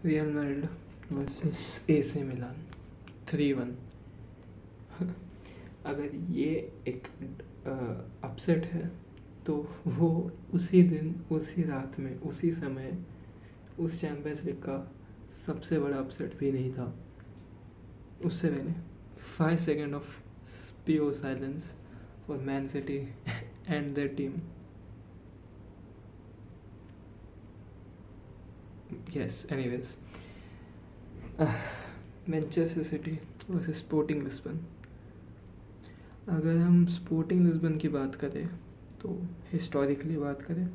Real Madrid versus AC Milan 3-1। अगर ये एक अपसेट है तो वो उसी दिन, उसी रात में, उसी समय उस चैम्पियंस लीग का सबसे बड़ा अपसेट भी नहीं था। उससे पहले 5 second of pure silence for man city and their team. Yes, anyways, Manchester city versus sporting Lisbon. अगर हम स्पोर्टिंग लिस्बन की बात करें तो हिस्टोरिकली बात करें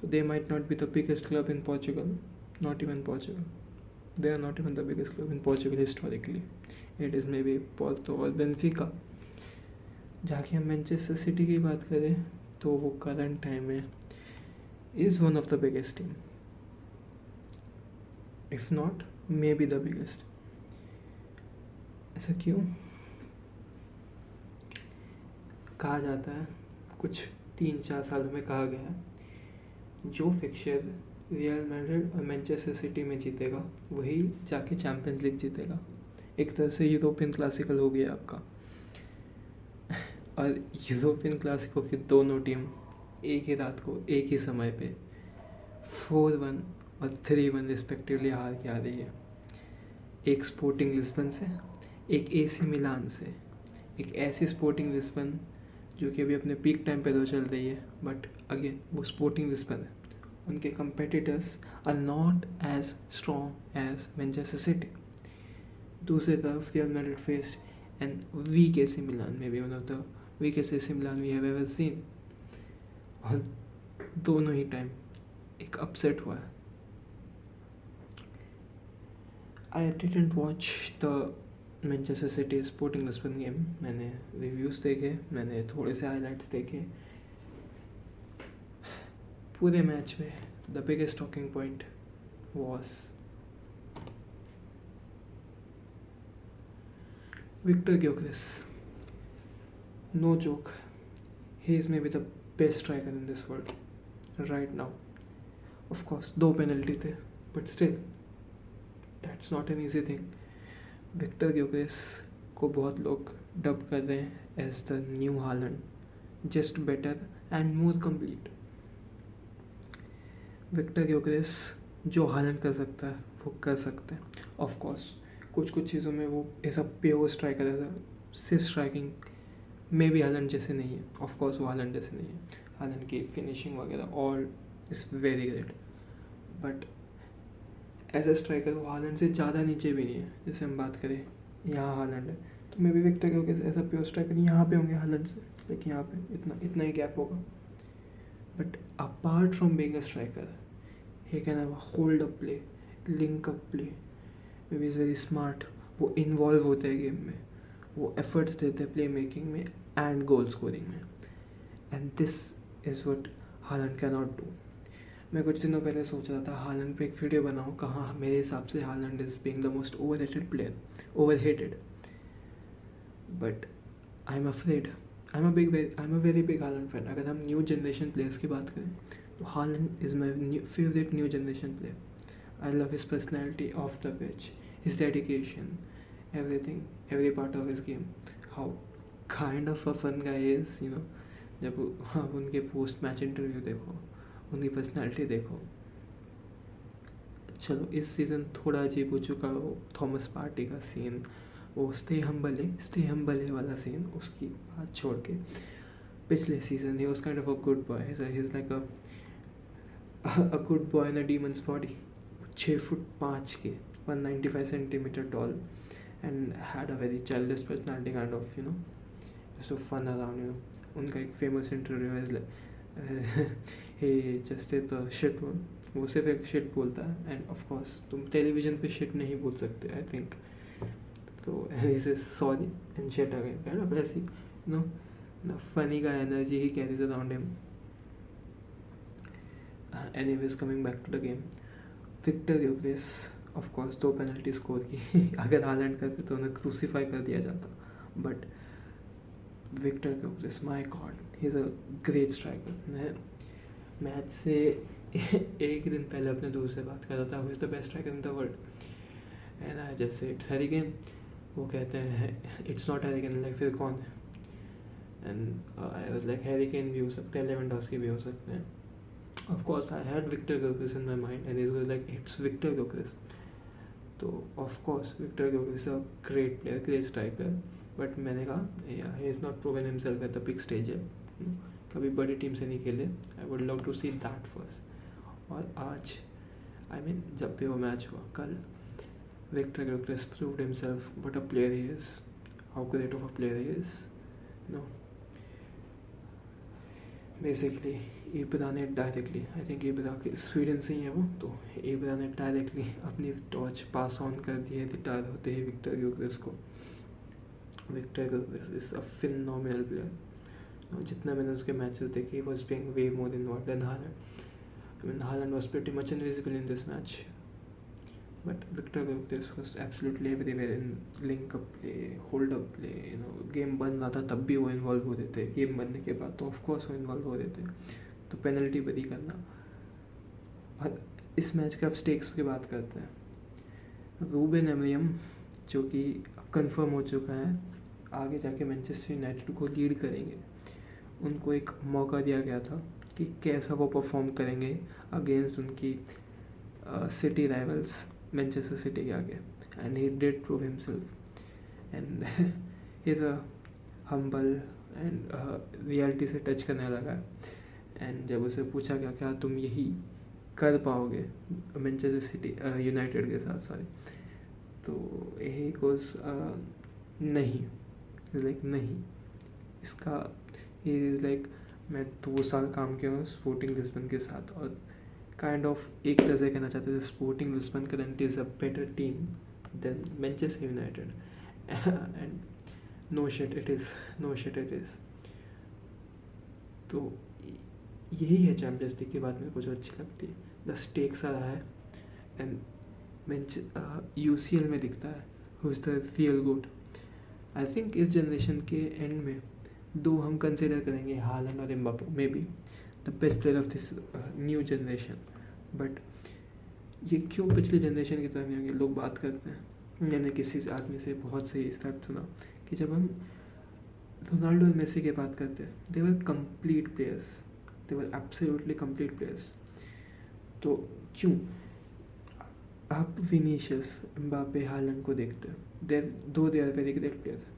तो they might not be the biggest club in Portugal, not even Portugal, they are not even the biggest club in Portugal historically. It is maybe Porto और बेंफिका। जाके हम मैनचेस्टर सिटी की बात करें तो वो करंट टाइम में is one of the biggest team, if not maybe the biggest. ऐसा क्यों? कहा जाता है, कुछ 3-4 सालों में कहा गया है, जो फिक्चर रियल मैड्रिड और मैनचेस्टर सिटी में जीतेगा वही जाके चैम्पियंस लीग जीतेगा। एक तरह से यूरोपियन क्लासिकल हो गया आपका। और यूरोपियन क्लासिको की दोनों टीम एक ही रात को एक ही समय पे 4-1 और 3-1 रिस्पेक्टिवली हार के आ रही है। एक स्पोर्टिंग लिस्बन से, एक एसी मिलान से। एक ऐसी स्पोर्टिंग लिस्बन जो कि अभी अपने पीक टाइम पे तो चल रही है, बट अगेन वो स्पोर्टिंग लिस्बन है। उनके competitors are not as strong as Manchester City. दूसरी तरफ Real Madrid faced and weak AC Milan, maybe one of the weakest AC Milan we have ever seen. और दोनों ही time एक upset हुआ है। I didn't watch the Manchester City Sporting Lisbon game. मैंने reviews देखे, मैंने थोड़े से हाईलाइट्स देखे। पूरे मैच में the biggest talking point was Viktor Gyokeres. No joke, he is may be the best striker in this world right now. Of course 2 penalty थे, but still that's not an easy thing. Viktor Gyokeres को बहुत लोग dub कर रहे हैं as the new Haaland, just better and more complete. Viktor Gyokeres जो Haaland कर सकता है वो कर सकते हैं। ऑफ कोर्स कुछ कुछ चीज़ों में वो ऐसा प्योर स्ट्राइकर है, सिर्फ स्ट्राइकिंग में भी हालैंड जैसे नहीं है। ऑफ कोर्स वो हालैंड जैसे नहीं है। हालैंड की फिनिशिंग वगैरह all is very great, but as a striker वो हालैंड से ज़्यादा नीचे भी नहीं है। जैसे हम बात करें यहाँ हालैंड है तो मे बी विक्टर ग्योकेरेस ऐसा प्योर स्ट्राइकर यहाँ पे होंगे हालैंड से, लेकिन यहाँ पे इतना इतना ही गैप होगा। But apart from being a striker, he can have a hold up play, link up play, maybe is very smart। वो इन्वॉल्व होते हैं गेम में, वो एफर्ट्स देते हैं प्ले मेकिंग में एंड गोल स्कोरिंग में, and this is what Holland can not do. मैं कुछ दिनों पहले सोच रहा था हालैंड पे एक वीडियो बनाऊँ। कहाँ मेरे हिसाब से Haaland is being the most overrated player, overhated, but I am afraid. I am a very big Haaland fan. अगर हम न्यू जनरेशन प्लेयर्स की बात करें तो Haaland is my favorite new generation player. I love his personality off the pitch, his dedication, everything, every part of his game. How kind of a fun guy is, you know। जब आप उनके post match interview देखो, उनकी personality देखो। चलो इस season थोड़ा अजीब हो चुका वो थॉमस पार्टी का सीन, वो स्टे हम्बल है वाला सीन, उसकी बात छोड़ के पिछले season he was kind of a good boy। He's like a good boy in a demon's body। 6'5" के, 195 centimeter tall, and had a very childish personality, kind of, you know, just so fun around, you know। उनका एक famous interview है, he just is the shit one। वो सिर्फ एक shit बोलता है, end of course तुम टेलीविजन पे शिट नहीं बोल सकते आई थिंक। तो he says sorry and shit again, kind of ऐसी, you know, the funny guy energy he carries around him। Anyways, coming back to the game, Viktor Gyokeres of course 2 penalty score की। अगर Holland करते तो उन्हें crucify कर दिया जाता, but Viktor Gyokeres, my God, he is a great striker. मैं match से एक दिन पहले अपने दोस्त से बात कर रहा था, who is the best striker in the world, and I just say it's Harry Kane. वो कहते हैं it's not Harry Kane, like फिर कौन है? And I was like Harry Kane भी हो सकते हैं, लेवेंडोस्की भी हो सकते हैं। Of course I had Viktor Gilchrist in my mind and he was like it's Viktor Gilchrist. तो of course Viktor Gilchrist a great player, great striker, but मैंने कहा he is not proven himself at the big stage है, कभी बड़ी team से नहीं खेले। I would love to see that first. और आज आई मीन जब भी वो मैच हुआ कल, Viktor Gilchrist proved himself what a player he is, how great of a player he is. No basically Ibra ने डायरेक्टली, आई थिंक इब्रा के Sweden से ही है वो, तो इब्रा ने डायरेक्टली अपनी टॉर्च पास ऑन कर दी है रिटायर होते ही विक्टर गिलक्रिस्ट को। Victor Gilchrist is a phenomenal player. जितना मैंने उसके मैचेस देखे, was being way more involve than Haaland. I mean, Haaland was pretty much invisible in this match, but Victor Gyokeres was absolutely everywhere in link-up play, hold-up play. Game बन रहा था तब भी वो इन्वॉल्व हो रहे थे, गेम बनने के बाद तो ऑफकोर्स वो इन्वॉल्व हो रहे थे। तो पेनल्टी बरी करना। और इस मैच के अब स्टेक्स की बात करते हैं। रूबेन एमरियम जो कि कंफर्म हो चुका है आगे जाके मैनचेस्टर यूनाइटेड को लीड करेंगे, उनको एक मौका दिया गया था कि कैसा वो परफॉर्म करेंगे अगेंस्ट उनकी सिटी राइवल्स मैनचेस्टर सिटी के आगे, and he did prove himself and he is a humble and reality से टच करने लगा। एंड जब उसे पूछा गया क्या तुम यही कर पाओगे मैनचेस्टर सिटी यूनाइटेड के साथ, सॉरी, तो यही कोस नहीं, लाइक नहीं, इसका ही इज़ लाइक मैं 2 साल काम किया हूँ स्पोर्टिंग लिस्बन के साथ, और काइंड ऑफ एक तरह से कहना चाहते थे Sporting Lisbon currently is a better team than Manchester United, and no shit it is, no shit it is. तो यही है चैम्पियंस लीग की बात मेरे को जो अच्छी लगती है, the stakes are high and UCL में दिखता है who is the real good. I think इस जनरेशन के एंड में दो हम कंसिडर करेंगे, हालैंड और Mbappe, may B the best player of this new generation. But ये क्यों पिछले जनरेशन की तरह नहीं होंगे? लोग बात करते हैं, मैंने किसी आदमी से बहुत सही फैक्ट सुना कि जब हम रोनाल्डो और मेसी की बात करते हैं, they were complete players, they were absolutely complete players. तो क्यों आप विनीशियस, एम्बापे, हालैंड को देखते हैं, they are very great players,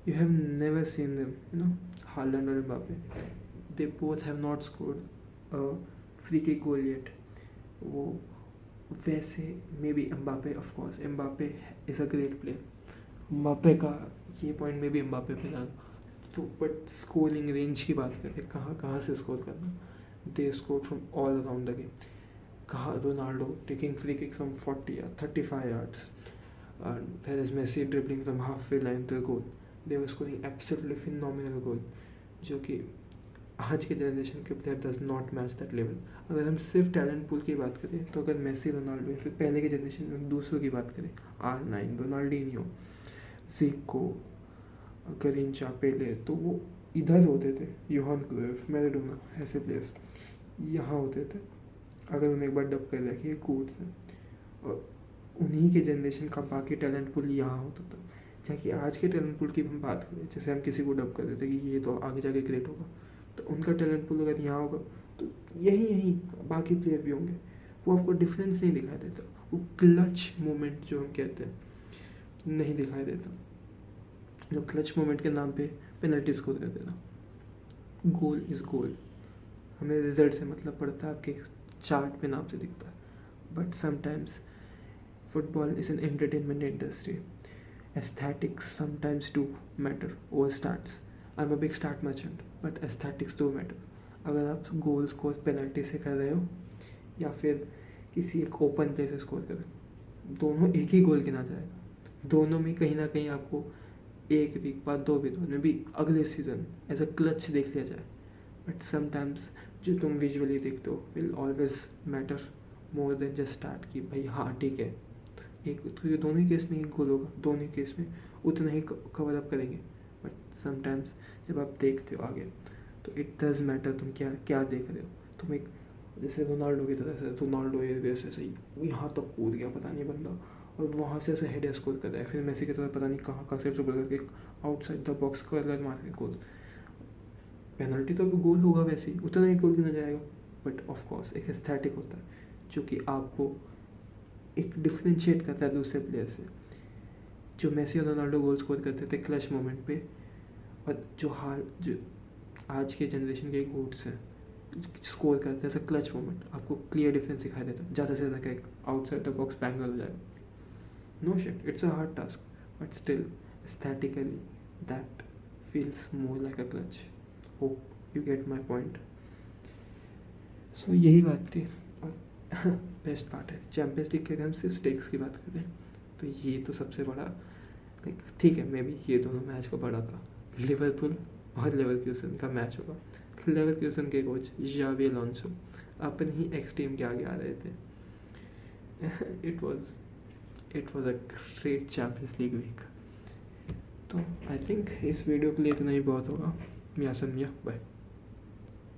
you have never seen them, Haaland or Mbappe, they both have not scored a free kick goal yet. वो वैसे may be Mbappe, of course Mbappe is a great player, Mbappe का ये point में भी Mbappe पे जाना, तो but scoring range की बात करें, कहाँ कहाँ से स्कोर करना, they score from all around the game. कहाँ Ronaldo taking free kick from 40 या 35 yards, and there is Messi dribbling from halfway line to the goal. They were scoring absolutely phenomenal goal, जो कि आज के generation के player does not match that level. अगर हम सिर्फ टैलेंट पूल की बात करें तो अगर मेसी, रोनाल्डो या फिर पहले के जनरेशन में दूसरों की बात करें, R9, रोनाल्डिनियो, ज़ीको, गरिंचा, पेले, तो वो इधर होते थे, योहान क्राइफ, मैराडोना, ऐसे प्लेयर्स यहाँ होते थे अगर उन्हें एक बार डब कर दिया कि ये कोच हैं, और उन्हीं के जनरेशन का बाकी टैलेंट पूल यहाँ होता था। जबकि आज के टैलेंट पूल की हम बात करें, जैसे हम किसी को डब कर देते कि ये तो आगे जाके ग्रेट होगा, तो उनका टैलेंट पूल अगर यहाँ होगा तो यहीं बाकी प्लेयर भी होंगे, वो आपको डिफरेंस नहीं दिखाई देता, वो क्लच मोमेंट जो हम कहते हैं नहीं दिखाई देता। जो क्लच मोमेंट के नाम पे पेनल्टी स्कोर कर देना, गोल इज़ गोल, हमें रिजल्ट से मतलब पड़ता है, आपके चार्ट पे नाम से दिखता है, but sometimes football is an entertainment industry. Aesthetics sometimes do matter over stats. I'm a big stat merchant, but aesthetics do matter. अगर आप गोल स्कोर पेनल्टी से कर रहे हो या फिर किसी एक ओपन प्ले से स्कोर कर रहे हो, दोनों एक ही गोल गिना जाएगा। दोनों में कहीं ना कहीं आपको एक वीक बाद, 2 वीक बाद में भी अगले सीजन एज अ क्लच देख लिया जाए, बट समटाइम्स जो तुम विजुअली देखते हो will always matter more than just start कि भाई हाँ ठीक है, एक तो ये दोनों ही केस में एक गोल होगा, दोनों ही केस में उतना ही कवर अप करेंगे, बट समटाइम्स जब आप देखते हो आगे तो इट डज मैटर तुम क्या क्या देख रहे हो। तुम एक जैसे रोनाल्डो की तरह से, रोनाल्डो वैसे सही वो यहाँ तक कूद गया पता नहीं बंदा, और वहाँ से ऐसे हेड स्कोर कर रहा है। फिर मेसी की तरह पता नहीं कहाँ से ट्रिपल करके आउटसाइड द बॉक्स कर मार के गोल। पेनल्टी तो अभी गोल होगा वैसे ही, उतना ही गोल गिना जाएगा, बट ऑफ कोर्स एक एस्थेटिक होता है जो कि आपको एक डिफ्रेंशिएट करता है दूसरे प्लेयर से। जो मेसी और रोनाल्डो गोल स्कोर करते थे क्लच मोमेंट पे, और जो आज के जनरेशन के गोट्स हैं स्कोर करते हैं ऐसा क्लच मोमेंट, आपको क्लियर डिफरेंस दिखाई देता है। ज़्यादा से ज़्यादा एक आउटसाइड द बॉक्स बैंगल हो जाएगा, no shit, it's a hard task, but still aesthetically that feels more like a clutch. Hope you get my point. सो यही बात थी। और बेस्ट पार्ट है चैम्पियंस लीग के अगर हम सिर्फ स्टेक्स की बात करें तो ये तो सबसे बड़ा, लाइक ठीक है मे बी ये दोनों मैच को बड़ा था, लिवरपूल और लेवरक्यूसन का मैच होगा। लेवरक्यूसन के कोच जावी अलोंसो अपने ही एक्स टीम के आगे आ रहे थे। It was a great champions league week. तो आई थिंक इस वीडियो के लिए इतना ही बहुत होगा। मियाँ सन मियाँ, बाय।